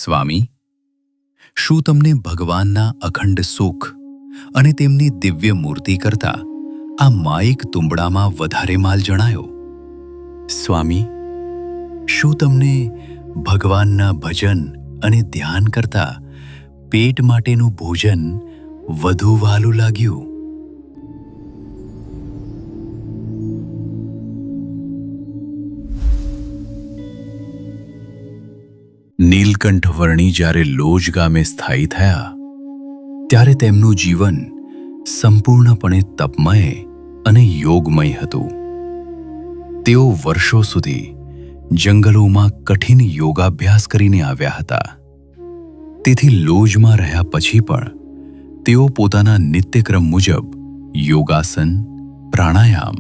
સ્વામી, શું તમને ભગવાનના અખંડ સુખ અને તેમની દિવ્ય મૂર્તિ કરતા આ માઇક તુંબડામાં વધારે માલ જણાયો? સ્વામી, શું તમને ભગવાનના ભજન અને ધ્યાન કરતા પેટ માટેનું ભોજન વધુ વહાલું લાગ્યું? નીલકંઠ વર્ણી જ્યારે લોજ ગામે સ્થાયી થયા ત્યારે તેમનું જીવન સંપૂર્ણપણે તપમય અને યોગમય હતું. તેઓ વર્ષો સુધી જંગલોમાં કઠિન યોગાભ્યાસ કરીને આવ્યા હતા. તેથી લોજમાં રહ્યા પછી પણ તેઓ પોતાના નિત્યક્રમ મુજબ યોગાસન, પ્રાણાયામ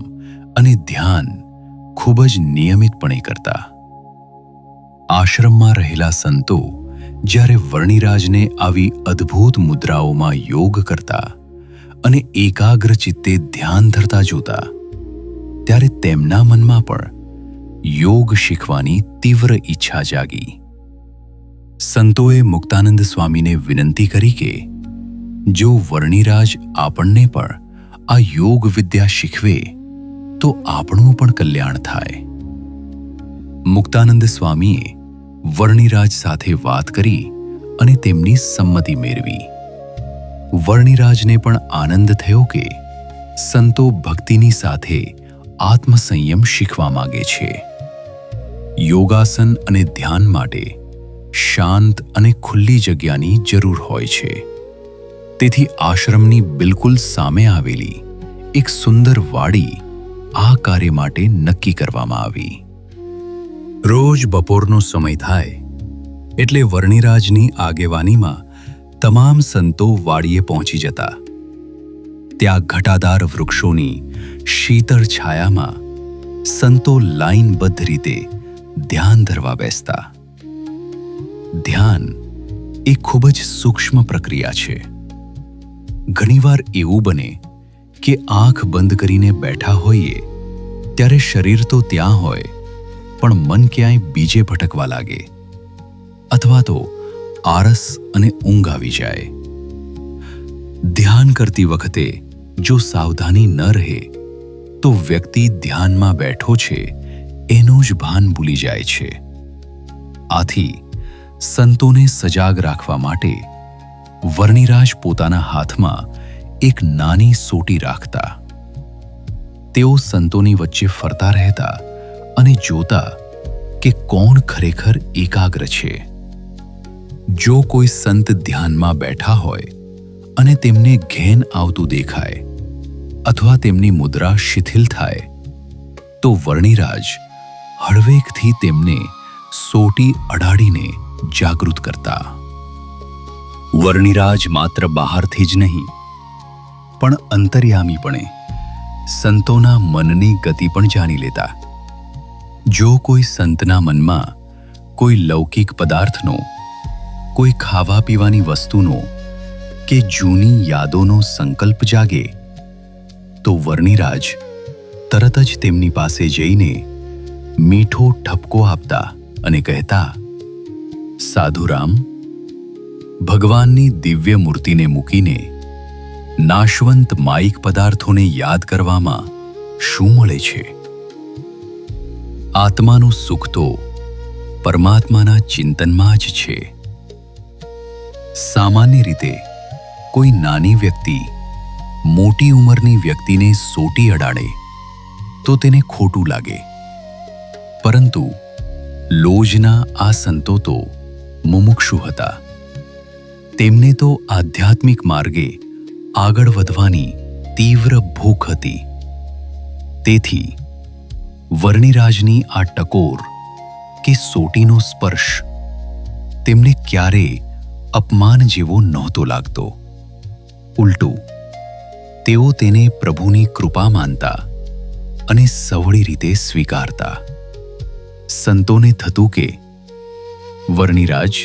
અને ધ્યાન ખૂબ જ નિયમિતપણે કરતા. આશ્રમમાં રહેલા સંતો જ્યારે વર્ણિરાજને આવી અદ્ભુત મુદ્રાઓમાં યોગ કરતા અને એકાગ્ર ચિત્તે ધ્યાન ધરતા જોતા ત્યારે તેમના મનમાં પણ યોગ શીખવાની તીવ્ર ઈચ્છા જાગી. સંતોએ મુક્તાનંદ સ્વામીને વિનંતી કરી કે જો વર્ણિરાજ આપણને પણ આ યોગ વિદ્યા શીખવે તો આપણું પણ કલ્યાણ થાય. મુક્તાનંદ સ્વામીએ વર્ણિરાજ સાથે વાત કરી અને તેમની સંમતિ મેળવી. વર્ણિરાજને પણ આનંદ થયો કે સંતો ભક્તિની સાથે આત્મસંયમ શીખવા માગે છે. યોગાસન અને ધ્યાન માટે શાંત અને ખુલ્લી જગ્યાની જરૂર હોય છે. તેથી આશ્રમની બિલકુલ સામે આવેલી એક સુંદર વાડી આ કાર્ય માટે નક્કી કરવામાં આવી. રોજ બપોરનો સમય થાય એટલે વર્ણિરાજની આગેવાનીમાં તમામ સંતો વાડીએ પહોંચી જતા. ત્યાં ઘટાદાર વૃક્ષોની શીતળ છાયામાં સંતો લાઈનબદ્ધ રીતે ધ્યાન ધરવા બેસતા. ધ્યાન એ ખૂબ જ સૂક્ષ્મ પ્રક્રિયા છે. ઘણીવાર એવું બને કે આંખ બંધ કરીને બેઠા હોઈએ ત્યારે શરીર તો ત્યાં હોય પણ મન ક્યાંય બીજે ભટકવા લાગે અથવા તો આળસ અને ઊંઘ આવી જાય. ધ્યાન કરતી વખતે જો સાવધાની ન રહે તો વ્યક્તિ ધ્યાનમાં બેઠો છે એનું જ ભાન ભૂલી જાય છે. આથી સંતોને સજાગ રાખવા માટે વર્ણિરાજ પોતાના હાથમાં એક નાની સોટી રાખતા. તેઓ સંતોની વચ્ચે ફરતા રહેતા અને જોતા કે કોણ ખરેખર એકાગ્ર છે. જો કોઈ સંત ધ્યાનમાં બેઠા હોય અને તેમને ઘેન આવતું દેખાય અથવા તેમની મુદ્રા શિથિલ થાય તો વર્ણિરાજ હળવેકથી તેમને સોટી અડાડીને જાગૃત કરતા. વર્ણિરાજ માત્ર બહારથી જ નહીં પણ અંતર્યામીપણે સંતોના મનની ગતિ પણ જાણી લેતા. જો કોઈ સંતના મનમાં કોઈ લૌકિક પદાર્થનો, કોઈ ખાવા પીવાની વસ્તુનો કે જૂની યાદોનો સંકલ્પ જાગે તો વર્ણિરાજ તરત જ તેમની પાસે જઈને મીઠો ઠપકો આપતા અને કહેતા, સાધુરામ, ભગવાનની દિવ્ય મૂર્તિને મૂકીને નાશવંત માયિક પદાર્થોને યાદ કરવામાં શું મળે છે? આત્માનું સુખ તો પરમાત્માના ચિંતનમાં જ છે. સામાન્ય રીતે કોઈ નાની વ્યક્તિ મોટી ઉંમરની વ્યક્તિને સોટી અડાડે તો તેને ખોટું લાગે, પરંતુ લોજના આ સંતો તો મુમુક્ષુ હતા. તેમને તો આધ્યાત્મિક માર્ગે આગળ વધવાની તીવ્ર ભૂખ હતી. તેથી વર્ણિરાજની આ ટકોર કે સોટીનો સ્પર્શ તેમને ક્યારેય અપમાન જેવો નહોતો લાગતો. ઉલટું તેઓ તેને પ્રભુની કૃપા માનતા અને સવળી રીતે સ્વીકારતા. સંતોને થતું કે વર્ણિરાજ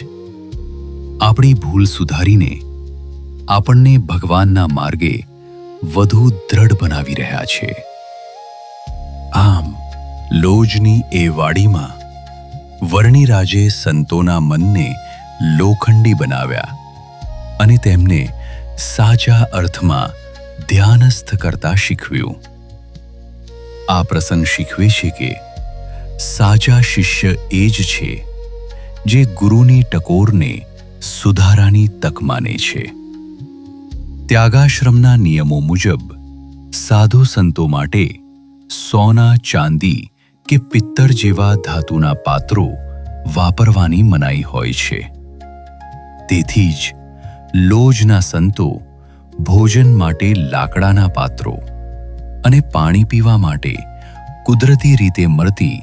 આપણી ભૂલ સુધારીને આપણને ભગવાનના માર્ગે વધુ દ્રઢ બનાવી રહ્યા છે. આમ લોજની એ વાડીમાં વર્ણિરાજે સંતોના મનને લોખંડી બનાવ્યા અને તેમને સાચા અર્થમાં ધ્યાનસ્થ કરતા શીખવ્યું. આ પ્રસંગ શીખવે છે કે સાચા શિષ્ય એ જ છે જે ગુરુની ટકોરને સુધારાની તક માને છે. ત્યાગાશ્રમના નિયમો મુજબ સાધુ સંતો માટે સોના, ચાંદી કે પિત્તળ જેવા ધાતુના પાત્રો વાપરવાની મનાઈ હોય છે. તેથી જ લોજના સંતો ભોજન માટે લાકડાના પાત્રો અને પાણી પીવા માટે કુદરતી રીતે મળતી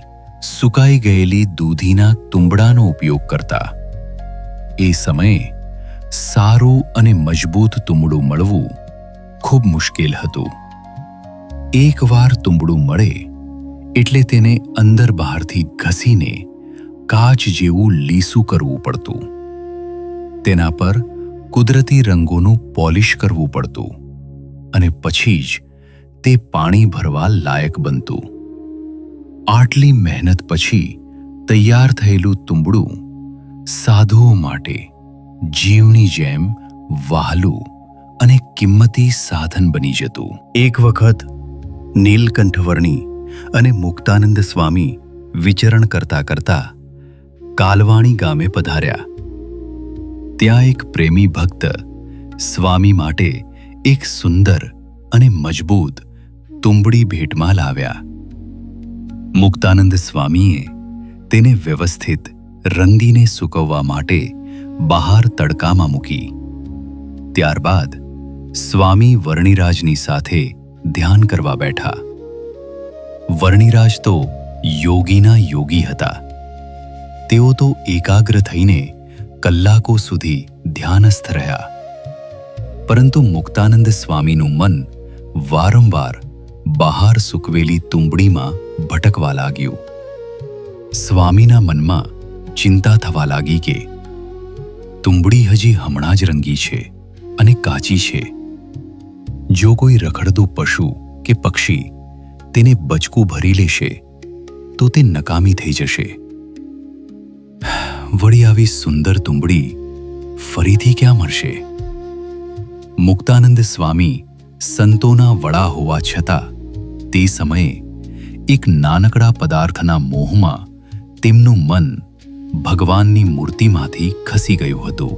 સુકાઈ ગયેલી દૂધીના તુંબડાનો ઉપયોગ કરતા. એ સમયે સારું અને મજબૂત તુંબડું મળવું ખૂબ મુશ્કેલ હતું. એકવાર તુંબડું મળે એટલે તેને અંદર બહારથી ઘસીને કાચ જેવું લીસું કરવું પડતું. તેના પર કુદરતી રંગોનું પોલિશ કરવું પડતું અને પછી જ તે પાણી ભરવા લાયક બનતું. આટલી મહેનત પછી તૈયાર થયેલું તુંબડું સાધુઓ માટે જીવની જેમ વહાલું અને કિંમતી સાધન બની જતું. એક વખત નીલકંઠવર્ણી અને મુક્તાનંદ સ્વામી વિચરણ કરતા કરતા કાલવાણી ગામે પધાર્યા. ત્યાં એક પ્રેમી ભક્ત સ્વામી માટે એક સુંદર અને મજબૂત તુંબડી ભેટમાં લાવ્યા. મુક્તાનંદ સ્વામીએ તેને વ્યવસ્થિત રંગીને સૂકવવા માટે બહાર તડકામાં મૂકી. ત્યારબાદ સ્વામી વર્ણિરાજની સાથે ધ્યાન કરવા બેઠા. વર્ણિરાજ તો યોગીના યોગી હતા. તેઓ તો એકાગ્ર થઈને કલાકો સુધી ધ્યાનસ્થ રહ્યા. પરંતુ મુક્તાનંદ સ્વામીનું મન વારંવાર બહાર સૂકવેલી તુંબડીમાં ભટકવા લાગ્યું. સ્વામીના મનમાં ચિંતા થવા લાગી કે તુંબડી હજી હમણાં જ રંગી છે અને કાચી છે. જો કોઈ રખડતું પશુ કે પક્ષી તેને બચકું ભરી લેશે તો તે નકામી થઈ જશે. વળી આવી સુંદર તુંબડી ફરીથી ક્યાં મળશે? મુક્તાનંદ સ્વામી સંતોના વડા હોવા છતાં તે સમયે એક નાનકડા પદાર્થના મોહમાં તેમનું મન ભગવાનની મૂર્તિમાંથી ખસી ગયું હતું.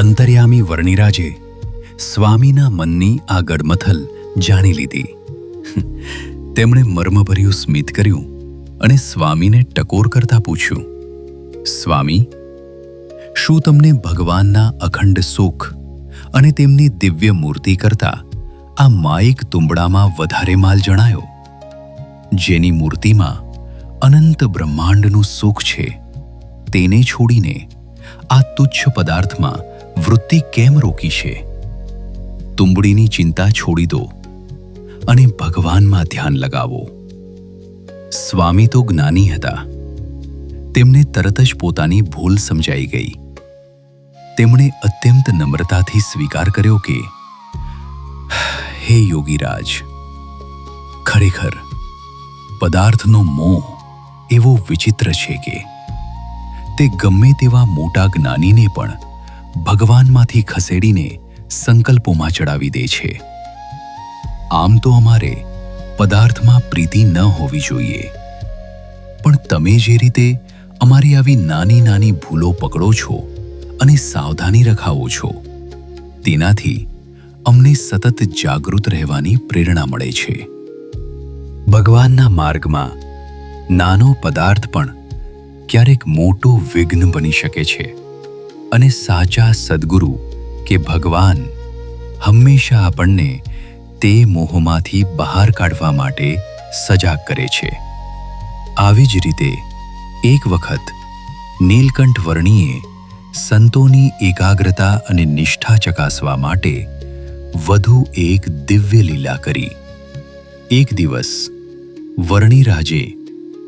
અંતર્યામી વર્ણિરાજે સ્વામીના મનની આ ગડમથલ જાણી લીધી. તેમણે મર્મભર્યું સ્મિત કર્યું અને સ્વામીને ટકોર કરતા પૂછ્યું, સ્વામી, શું તમને ભગવાનના અખંડ સુખ અને તેમની દિવ્ય મૂર્તિ કરતા આ માયિક તુંબડામાં વધારે માલ જણાયો? જેની મૂર્તિમાં અનંત બ્રહ્માંડનું સુખ છે તેને છોડીને આ તુચ્છ પદાર્થમાં વૃત્તિ કેમ રોકી છે? તુંબડીની ચિંતા છોડી દો અને ભગવાનમાં ધ્યાન લગાવો. સ્વામી તો જ્ઞાની હતા. તેમને તરત જ પોતાની ભૂલ સમજાઈ ગઈ. તેમણે અત્યંત નમ્રતાથી સ્વીકાર કર્યો કે હે યોગીરાજ, ખરેખર પદાર્થનો મોહ એવો વિચિત્ર છે કે તે ગમે તેવા મોટા જ્ઞાનીને પણ ભગવાનમાંથી ખસેડીને સંકલ્પોમાં ચડાવી દે છે. આમ તો અમારે પદાર્થમાં પ્રીતિ ન હોવી જોઈએ, પણ તમે જે રીતે અમારી આવી નાની નાની ભૂલો પકડો છો અને સાવધાની રખાવો છો, તેનાથી અમને સતત જાગૃત રહેવાની પ્રેરણા મળે છે. ભગવાનના માર્ગમાં નાનો પદાર્થ પણ ક્યારેક મોટું વિઘ્ન બની શકે છે અને સાચા સદ્ગુરુ કે ભગવાન હંમેશા આપણને તે મોહમાંથી બહાર કાઢવા માટે સજાગ કરે છે. આવી જ રીતે એક વખત નીલકંઠ વર્ણીએ સંતોની એકાગ્રતા અને નિષ્ઠા ચકાસવા માટે વધુ એક દિવ્ય લીલા કરી. એક દિવસ વર્ણિરાજે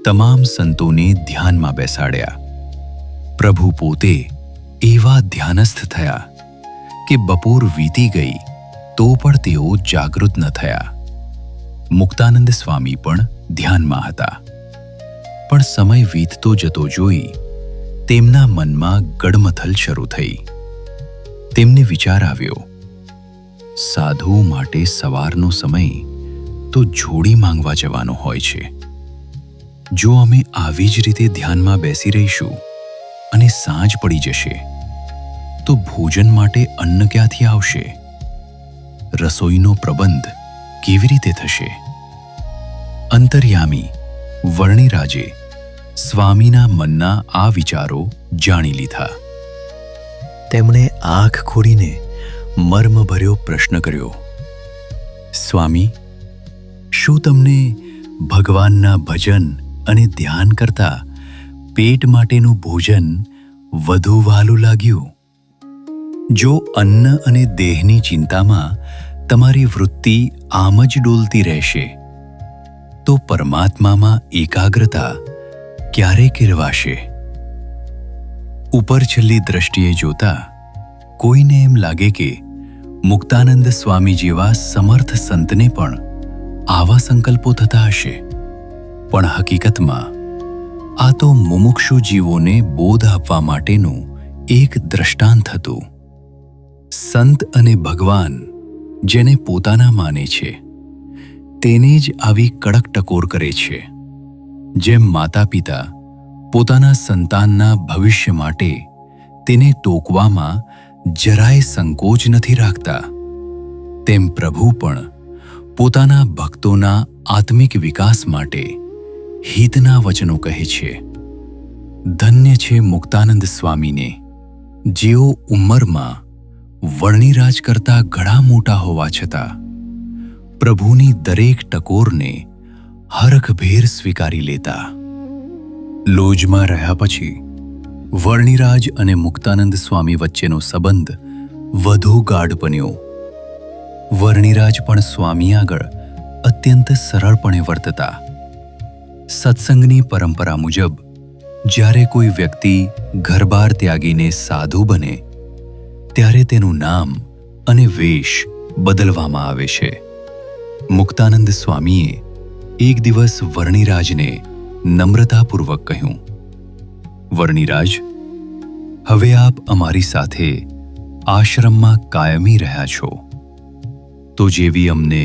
તમામ સંતોને ધ્યાનમાં બેસાડ્યા. પ્રભુ પોતે એવા ધ્યાનસ્થ થયા કે બપોર વીતી ગઈ તો પણ તેઓ જાગૃત ન થયા. મુક્તાનંદ સ્વામી પણ ધ્યાનમાં હતા, પણ સમય વીતતો જતો જોઈ તેમના મનમાં ગડમથલ શરૂ થઈ. તેમને વિચાર આવ્યો, સાધુ માટે સવારનો સમય તો જોડી માંગવા જવાનો હોય છે. જો અમે આવી જ રીતે ધ્યાનમાં બેસી રહીશું અને સાંજ પડી જશે તો ભોજન માટે અન્ન ક્યાંથી આવશે? રસોઈનો પ્રબંધ કેવી રીતે થશે? અંતર્યામી વર્ણિરાજે સ્વામીના મનના આ વિચારો જાણી લીધા. તેમણે આંખ ખોલીને મર્મભર્યો પ્રશ્ન કર્યો, સ્વામી, શું તમને ભગવાનના ભજન અને ધ્યાન કરતા પેટ માટેનું ભોજન વધુ વહાલું લાગ્યું? જો અન્ન અને દેહની ચિંતામાં તમારી વૃત્તિ આમ જ ડોલતી રહેશે તો પરમાત્મામાં એકાગ્રતા ક્યારે કેળવાશે? ઉપર છેલ્લી દ્રષ્ટિએ જોતા કોઈને એમ લાગે કે મુક્તાનંદ સ્વામી જેવા સમર્થ સંતને પણ આવા સંકલ્પો થતા હશે. પણ હકીકતમાં આ તો મુમુક્ષુ જીવોને બોધ આપવા માટેનું એક દ્રષ્ટાંત હતું. સંત અને ભગવાન જેને પોતાના માને છે તેને જ આવી કડક ટકોર કરે છે. જેમ માતા પિતા પોતાના સંતાનના ભવિષ્ય માટે તેને ટોકવામાં જરાય સંકોચ નથી રાખતા, તેમ પ્રભુ પણ પોતાના ભક્તોના આત્મિક વિકાસ માટે હિતના વચનો કહે છે. ધન્ય છે મુક્તાનંદ સ્વામીને, જેઓ ઉંમરમાં વર્ણિરાજ કરતા ઘણા મોટા હોવા છતાં પ્રભુની દરેક ટકોરને હરખભેર સ્વીકારી લેતા. લોજમાં રહ્યા પછી વર્ણિરાજ અને મુક્તાનંદ સ્વામી વચ્ચેનો સંબંધ વધુ ગાઢ બન્યો. વર્ણિરાજ પણ સ્વામી આગળ અત્યંત સરળપણે વર્તતા. સત્સંગની પરંપરા મુજબ જ્યારે કોઈ વ્યક્તિ ઘરબાર ત્યાગીને સાધુ બને ત્યારે તેનું નામ અને વેશ બદલવામાં આવે છે. મુક્તાનંદ સ્વામીએ એક દિવસ વર્ણિરાજને નમ્રતાપૂર્વક કહ્યું, વર્ણિરાજ, હવે આપ અમારી સાથે આશ્રમમાં કાયમી રહ્યા છો તો જેવી અમને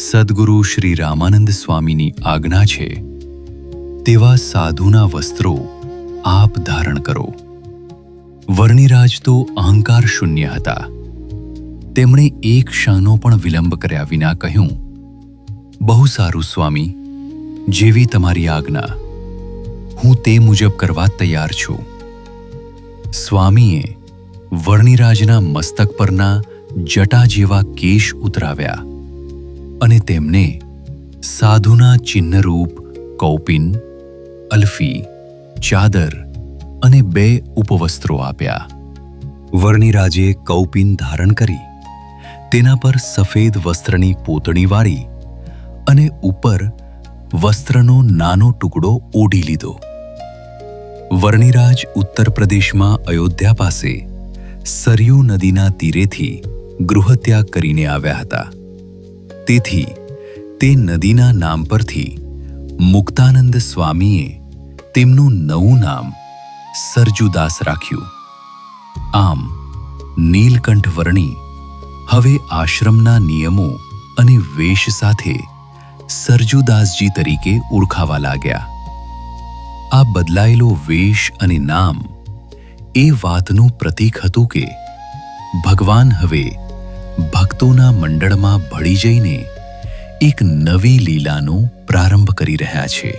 સદ્ગુરુ શ્રી રામાનંદ સ્વામીની આજ્ઞા છે તેવા સાધુના વસ્ત્રો આપ ધારણ કરો. વર્ણિરાજ તો અહંકાર શૂન્ય હતા. તેમણે એક ક્ષણનો પણ વિલંબ કર્યા વિના કહ્યું, બહુ સારું સ્વામી, જેવી તમારી આજ્ઞા, હું તે મુજબ કરવા તૈયાર છું. સ્વામીએ વર્ણિરાજના મસ્તક પરના જટા જેવા કેશ ઉતરાવ્યા અને તેમને સાધુના ચિહ્નરૂપ કૌપિન, અલ્ફી, ચાદર અને 2 ઉપવસ્ત્રો આપ્યા. વર્ણિરાજે કૌપિન ધારણ કરી તેના પર સફેદ વસ્ત્રની પોતણી વાળી અને ઉપર વસ્ત્રનો નાનો ટુકડો ઓઢી લીધો. વર્ણિરાજ ઉત્તર પ્રદેશમાં અયોધ્યા પાસે સરયુ નદીના તીરેથી ગૃહત્યાગ કરીને આવ્યા હતા. તેથી તે નદીના નામ પરથી મુક્તાનંદ સ્વામીએ તેમનું નવું નામ સરજુદાસ રાખ્યું. આમ નીલકંઠ વર્ણી હવે આશ્રમના નિયમો અને વેશ સાથે સરજુદાસજી તરીકે ઓળખાવા લાગ્યા. આ બદલાયેલો વેશ અને નામ એ વાતનું પ્રતીક હતું કે ભગવાન હવે ભક્તોના મંડળમાં ભળી જઈને એક નવી લીલાનો પ્રારંભ કરી રહ્યા છે.